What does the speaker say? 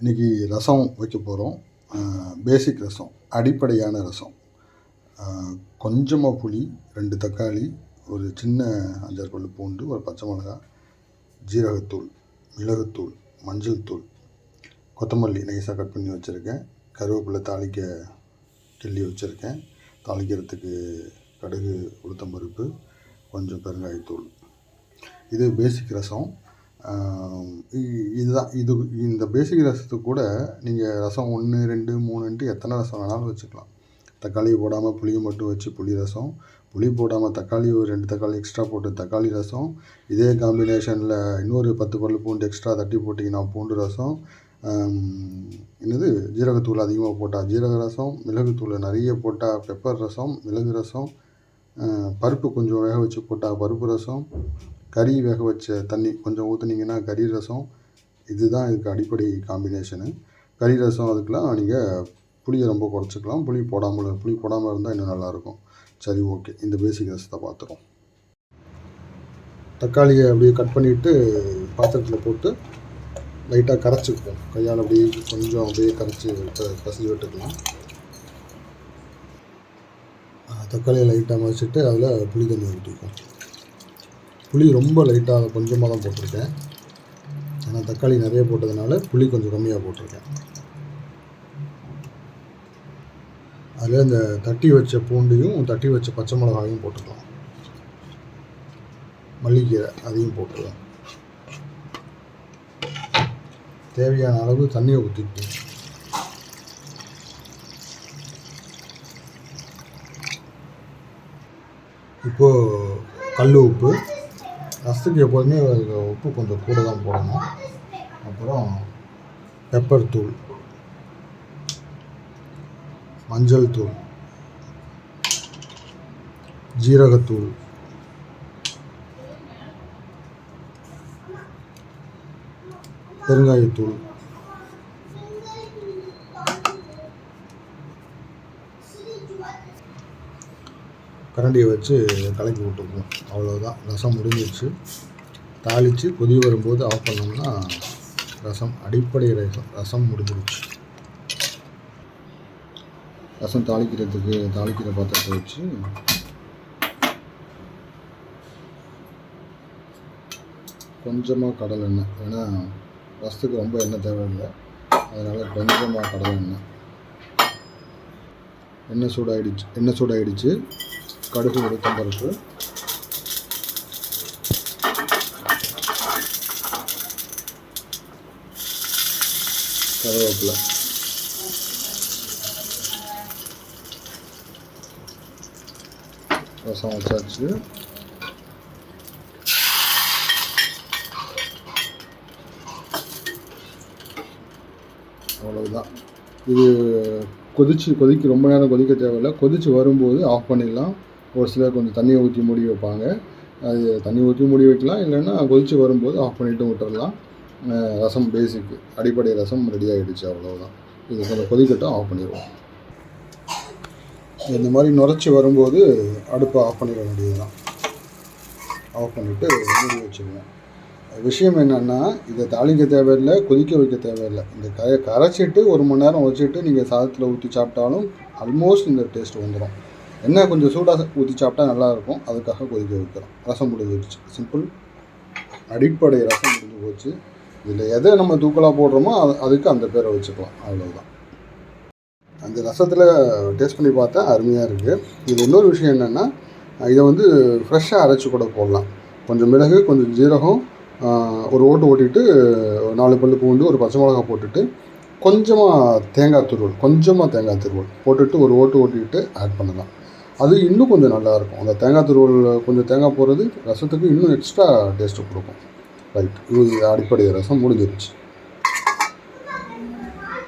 இன்றைக்கி ரசம் வைக்க போகிறோம். பேசிக் ரசம், அடிப்படையான ரசம். கொஞ்சமாக புளி, 2 தக்காளி, ஒரு சின்ன 5-6 பல்லு பூண்டு, ஒரு பச்சை மிளகாய், ஜீரகத்தூள், மிளகுத்தூள், மஞ்சள் தூள், கொத்தமல்லி நைஸாக கட் பண்ணி வச்சுருக்கேன். கருவேப்பிலை தாளிக்க கிள்ளி வச்சுருக்கேன். தாளிக்கிறதுக்கு கடுகு, உளுத்தம்பருப்பு, கொஞ்சம் பெருங்காயத்தூள். இது பேசிக் ரசம். இதுதான் இந்த பேசிக் ரசத்துக்கு கூட நீங்கள் ரசம் 1, 2, 3ன்ட்டு எத்தனை ரசம் வேணாலும் வச்சுக்கலாம். தக்காளியை போடாமல் புளியை மட்டும் வச்சு புளி ரசம், புளி போடாமல் தக்காளி ஒரு 2 தக்காளி எக்ஸ்ட்ரா போட்டு தக்காளி ரசம், இதே காம்பினேஷனில் இன்னொரு 10 பல்லு பூண்டு எக்ஸ்ட்ரா தட்டி போட்டிங்கன்னா பூண்டு ரசம், ஜீரகத்தூள் அதிகமாக போட்டால் ஜீரக ரசம், மிளகுத்தூள் நிறைய போட்டால் பெப்பர் ரசம், மிளகு ரசம், பருப்பு கொஞ்சம் வேக வச்சு போட்டால் பருப்பு ரசம், கறி வேக வச்ச தண்ணி கொஞ்சம் ஊற்றுனீங்கன்னா கறி ரசம். இதுதான் இதுக்கு அடிப்படை காம்பினேஷனு. கறி ரசம் அதுக்கெலாம் நீங்கள் புளியை ரொம்ப குறைச்சிக்கலாம். புளி போடாமல் இருந்தால் இன்னும் நல்லாயிருக்கும். சரி, ஓகே, இந்த பேசிக் ரசத்தை பார்த்துருவோம். தக்காளியை அப்படியே கட் பண்ணிவிட்டு பாத்திரத்தில் போட்டு லைட்டாக கரைச்சிக்குவோம். கையால் அப்படியே கொஞ்சம் அப்படியே கசிஞ்சு விட்டுக்கலாம். தக்காளியை லைட்டாக மறைச்சிட்டு அதில் புளி தண்ணி ஊற்றிக்குவோம். புளி ரொம்ப லைட்டாக கொஞ்சமாக தான் போட்டிருக்கேன். ஏன்னா தக்காளி நிறைய போட்டதுனால புளி கொஞ்சம் கம்மியாக போட்டிருக்கேன். அதில் இந்த தட்டி வச்ச பூண்டையும் தட்டி வச்ச பச்சை மிளகாயும் போட்டுக்கலாம். மல்லிக்கீரை அதையும் போட்டுக்கலாம். தேவையான அளவு தண்ணியை ஊற்றிக்குவோம். இப்போது கல் உப்பு, ரசத்துக்கு எப்போதுமே உப்பு கொஞ்சம் கூட தான் போடணும். அப்புறம் பெப்பர் தூள், மஞ்சள் தூள், ஜீரகத்தூள், பெருங்காயத்தூள், கரண்டியை வச்சு கலக்கி விட்டுக்குவோம். அவ்வளோதான், ரசம் முடிஞ்சிடுச்சு. தாளித்து கொதி வரும்போது ஆஃப் பண்ணோம்னா ரசம், அடிப்படை ரசம் முடிஞ்சிடுச்சு. ரசம் தாளிக்கிற பாத்திரத்தை வச்சு கொஞ்சமாக கடலை எண்ணெய், ஏன்னா ரசத்துக்கு ரொம்ப எண்ணெய் தேவையில்லை, அதனால் கொஞ்சமாக கடலை எண்ணெய் சூடாயிடுச்சு. கடுகு, உளுத்தம்பருப்பு, கருவேப்பிலை, ரசம் வச்சாச்சு. அவ்வளவுதான். இது கொதிக்க ரொம்ப நேரம் கொதிக்க தேவையில்லை. கொதித்து வரும்போது ஆஃப் பண்ணிடலாம். ஒரு சிலர் கொஞ்சம் தண்ணியை ஊற்றி மூடி வைப்பாங்க. அது தண்ணி ஊற்றி மூடி வைக்கலாம், இல்லைன்னா கொதித்து வரும்போது ஆஃப் பண்ணிவிட்டு விட்டுடலாம். ரசம் பேசிக்கு அடிப்படை ரசம் ரெடி ஆகிடுச்சு. அவ்வளோதான். இது கொஞ்சம் கொதிக்கட்டும், ஆஃப் பண்ணிடுவோம். இந்த மாதிரி நுரைச்சி வரும்போது அடுப்பை ஆஃப் பண்ணிட வேண்டியதுதான். ஆஃப் பண்ணிவிட்டு மூடி வச்சுருவேன். விஷயம் என்னென்னா, இதை தாளிக்க தேவையில்லை, கொதிக்க வைக்க தேவையில்லை. இந்த கரைச்சிட்டு 1 மணி நேரம் வச்சுட்டு நீங்கள் சாதத்தில் ஊற்றி சாப்பிட்டாலும் ஆல்மோஸ்ட் இந்த டேஸ்ட் வந்துடும். என்ன கொஞ்சம் சூடாக ஊற்றி சாப்பிட்டா நல்லாயிருக்கும், அதுக்காக கொதிக்க வைக்கிறோம். ரசம் முடிஞ்சிடுச்சு. சிம்பிள், அடிப்படை ரசம் முடிஞ்சு போச்சு. இதில் எதை நம்ம தூக்கலாக போடுறோமோ அதுக்கு அந்த பேரை வச்சுக்கலாம். அவ்வளோதான். அந்த ரசத்தில் டேஸ்ட் பண்ணி பார்த்தா அருமையாக இருக்குது. இது இன்னொரு விஷயம் என்னென்னா, இதை ஃப்ரெஷ்ஷாக அரைச்சி கூட போடலாம். கொஞ்சம் மிளகு, கொஞ்சம் ஜீரகம், ஒரு ஓட்டு ஓட்டிட்டு 4 பல்லு பூண்டு, ஒரு பச்சை மிளகாய் போட்டுட்டு கொஞ்சமாக தேங்காய் துருவல் போட்டுட்டு ஒரு ஓட்டு ஓட்டிட்டு ஆட் பண்ணலாம். அது இன்னும் கொஞ்சம் நல்லாயிருக்கும். அந்த தேங்காய் துருவல், கொஞ்சம் தேங்காய் போடுறது ரசத்துக்கு இன்னும் எக்ஸ்ட்ரா டேஸ்ட்டு கொடுக்கும். ரைட், இது அடிப்படை ரசம் முடிஞ்சிருச்சு.